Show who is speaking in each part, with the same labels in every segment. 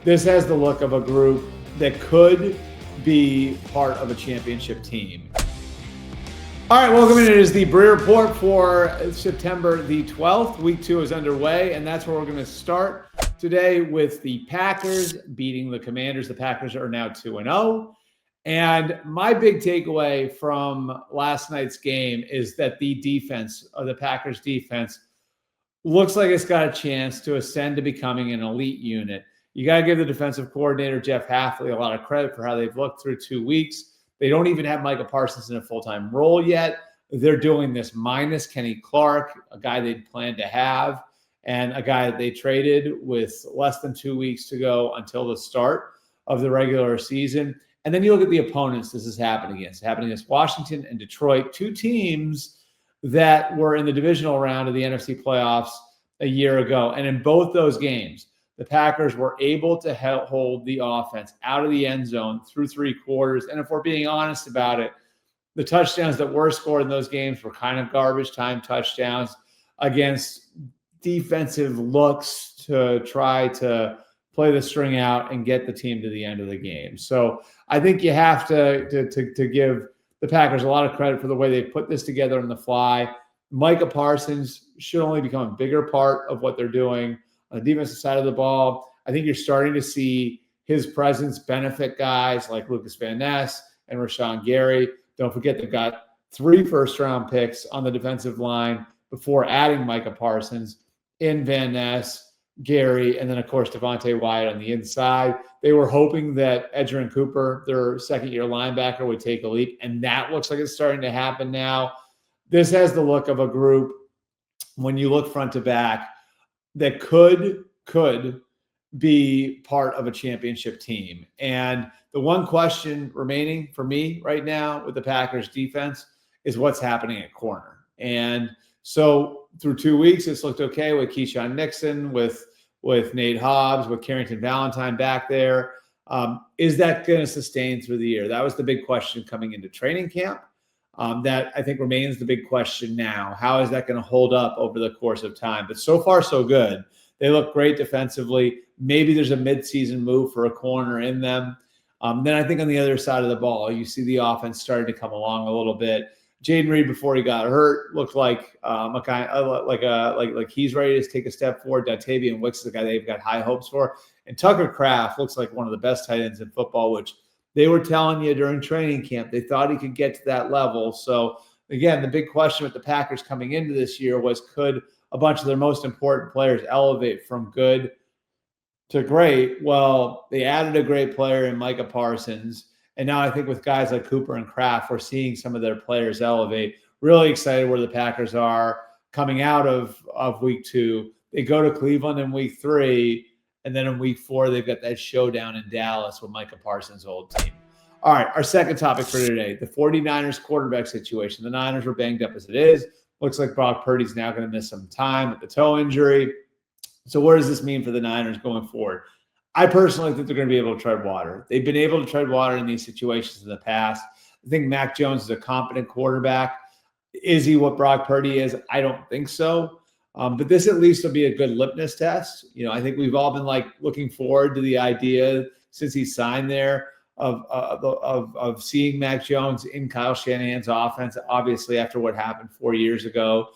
Speaker 1: This has the look of a group that could be part of a championship team. All right, welcome in. It is the Breer Report for September the 12th. Week 2 is underway, and that's where we're going to start today with the Packers beating the Commanders. The Packers are now 2-0. And my big takeaway from last night's game is that the defense, or the Packers defense, looks like it's got a chance to ascend to becoming an elite unit. You got to give the defensive coordinator, Jeff Hafley, a lot of credit for how they've looked through 2 weeks. They don't even have Micah Parsons in a full-time role yet. They're doing this minus Kenny Clark, a guy they'd planned to have, and a guy that they traded with less than 2 weeks to go until the start of the regular season. And then you look at the opponents this is happening against. It's happening against Washington and Detroit, two teams that were in the divisional round of the NFC playoffs a year ago. And in both those games, the Packers were able to hold the offense out of the end zone through 3 quarters. And if we're being honest about it, the touchdowns that were scored in those games were kind of garbage time touchdowns against defensive looks to try to play the string out and get the team to the end of the game. So I think you have to give the Packers a lot of credit for the way they put this together on the fly. Micah Parsons should only become a bigger part of what they're doing on the defensive side of the ball. I think you're starting to see his presence benefit guys like Lucas Van Ness and Rashawn Gary. Don't forget they've got 3 first-round picks on the defensive line before adding Micah Parsons in Van Ness, Gary, and then, of course, Devontae Wyatt on the inside. They were hoping that Edgerrin Cooper, their second-year linebacker, would take a leap, and that looks like it's starting to happen now. This has the look of a group, when you look front to back, that could be part of a championship team. And the one question remaining for me right now with the Packers defense is what's happening at corner. And so through 2 weeks, it's looked okay with Keyshawn Nixon, with Nate Hobbs, with Carrington Valentine back there. Is that going to sustain through the year? That was the big question coming into training camp. That I think remains the big question now. How is that going to hold up over the course of time? But so far, so good. They look great defensively. Maybe there's a midseason move for a corner in them. Then I think on the other side of the ball, you see the offense starting to come along a little bit. Jaden Reed, before he got hurt, looked like a guy like he's ready to take a step forward. Dontayvion Wicks is the guy they've got high hopes for. And Tucker Kraft looks like one of the best tight ends in football, which they were telling you during training camp they thought he could get to that level. So, again, the big question with the Packers coming into this year was, could a bunch of their most important players elevate from good to great? Well, they added a great player in Micah Parsons. And now I think with guys like Cooper and Kraft, we're seeing some of their players elevate. Really excited where the Packers are coming out of week 2. They go to Cleveland in week 3. And then in week 4, they've got that showdown in Dallas with Micah Parsons' old team. All right, our second topic for today, the 49ers quarterback situation. The Niners were banged up as it is. Looks like Brock Purdy's now going to miss some time with the toe injury. So what does this mean for the Niners going forward? I personally think they're going to be able to tread water. They've been able to tread water in these situations in the past. I think Mac Jones is a competent quarterback. Is he what Brock Purdy is? I don't think so. But this at least will be a good litmus test. You know, I think we've all been looking forward to the idea since he signed there of seeing Mac Jones in Kyle Shanahan's offense. Obviously, after what happened 4 years ago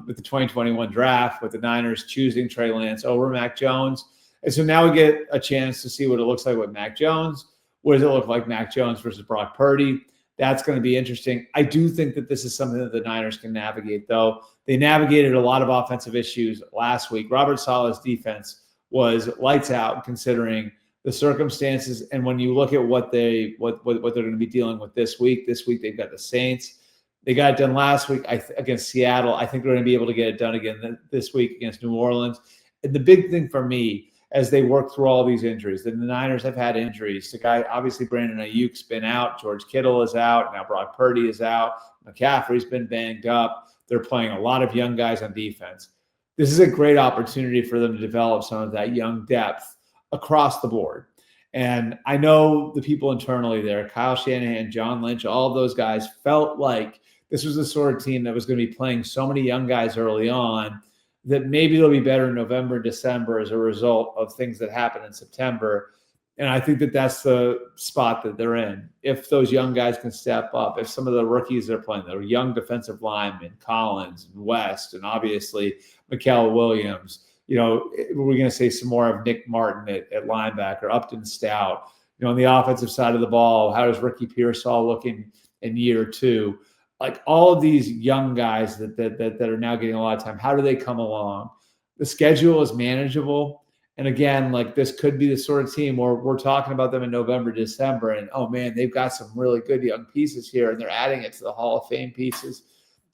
Speaker 1: with the 2021 draft, with the Niners choosing Trey Lance over Mac Jones, and so now we get a chance to see what it looks like with Mac Jones. What does it look like Mac Jones versus Brock Purdy? That's going to be interesting. I do think that this is something that the Niners can navigate, though. They navigated a lot of offensive issues last week. Robert Saleh's defense was lights out considering the circumstances. And when you look at what they're going to be dealing with this week they've got the Saints. They got it done last week against Seattle. I think they're going to be able to get it done again this week against New Orleans. And the big thing for me, as they work through all these injuries, then the Niners have had injuries. The guy, obviously, Brandon Ayuk's been out. George Kittle is out. Now Brock Purdy is out. McCaffrey's been banged up. They're playing a lot of young guys on defense. This is a great opportunity for them to develop some of that young depth across the board. And I know the people internally there, Kyle Shanahan, John Lynch, all of those guys felt like this was the sort of team that was going to be playing so many young guys early on that maybe they'll be better in November and December as a result of things that happen in September. And I think that that's the spot that they're in. If those young guys can step up, if some of the rookies that are playing, the young defensive linemen, Collins and West, and obviously Mikael Williams, we're going to say some more of Nick Martin at linebacker, Upton Stout. On the offensive side of the ball, how does Ricky Pearsall looking in year 2? Like all of these young guys that are now getting a lot of time, how do they come along? The schedule is manageable. And again, like this could be the sort of team where we're talking about them in November, December, and oh man, they've got some really good young pieces here and they're adding it to the Hall of Fame pieces.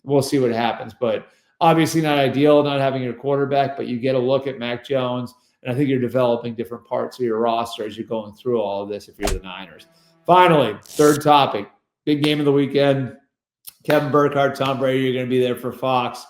Speaker 1: We'll see what happens, but obviously not ideal not having your quarterback, but you get a look at Mac Jones, and I think you're developing different parts of your roster as you're going through all of this if you're the Niners. Finally, third topic, big game of the weekend. Kevin Burkhardt, Tom Brady, you're going to be there for Fox.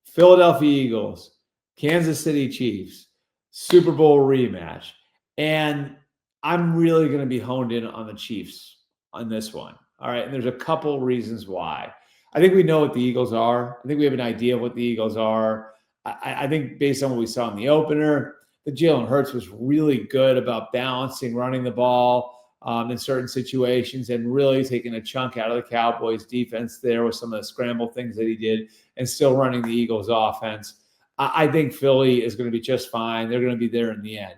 Speaker 1: Philadelphia Eagles, Kansas City Chiefs, Super Bowl rematch. And I'm really going to be honed in on the Chiefs on this one. All right. And there's a couple reasons why. I think we know what the Eagles are. I think we have an idea of what the Eagles are. I think based on what we saw in the opener, that Jalen Hurts was really good about balancing, running the ball in certain situations and really taking a chunk out of the Cowboys defense there with some of the scramble things that he did and still running the Eagles offense. I think Philly is going to be just fine. They're going to be there in the end.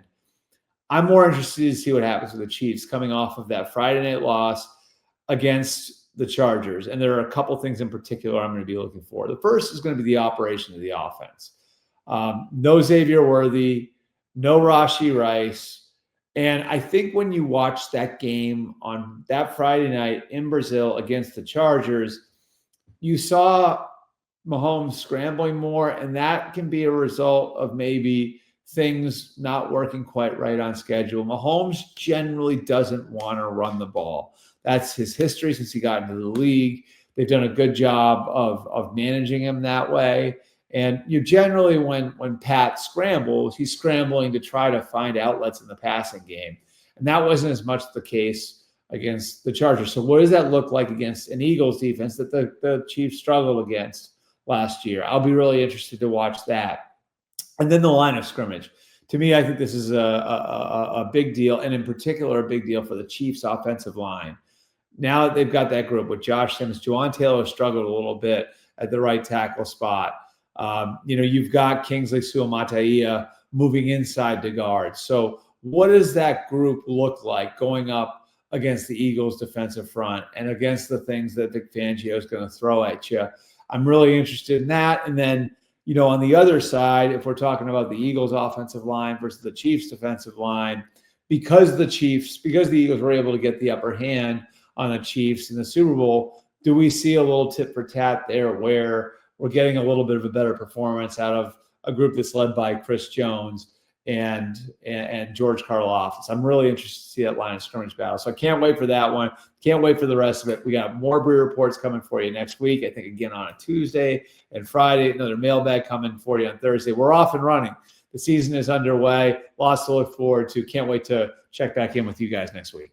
Speaker 1: I'm more interested to see what happens with the Chiefs coming off of that Friday night loss against the Chargers. And there are a couple things in particular I'm going to be looking for. The first is going to be the operation of the offense. No Xavier Worthy, no Rashee Rice. And I think when you watch that game on that Friday night in Brazil against the Chargers, you saw Mahomes scrambling more, and that can be a result of maybe things not working quite right on schedule. Mahomes generally doesn't want to run the ball. That's his history since he got into the league. They've done a good job of managing him that way. And you generally, when Pat scrambles, he's scrambling to try to find outlets in the passing game. And that wasn't as much the case against the Chargers. So what does that look like against an Eagles defense that the Chiefs struggled against last year? I'll be really interested to watch that. And then the line of scrimmage. To me, I think this is a big deal, and in particular, a big deal for the Chiefs' offensive line. Now that they've got that group with Josh Sims, Juwan Taylor struggled a little bit at the right tackle spot. You've got Kingsley Suamataia moving inside to guard. So what does that group look like going up against the Eagles' defensive front and against the things that Vic Fangio is going to throw at you? I'm really interested in that. And then, on the other side, if we're talking about the Eagles' offensive line versus the Chiefs' defensive line, because the Eagles were able to get the upper hand on the Chiefs in the Super Bowl, do we see a little tit for tat there where we're getting a little bit of a better performance out of a group that's led by Chris Jones and George Karlaftis? I'm really interested to see that line of scrimmage battle. So I can't wait for that one. Can't wait for the rest of it. We got more Breer reports coming for you next week. I think again on a Tuesday and Friday, another mailbag coming for you on Thursday. We're off and running. The season is underway. Lots to look forward to. Can't wait to check back in with you guys next week.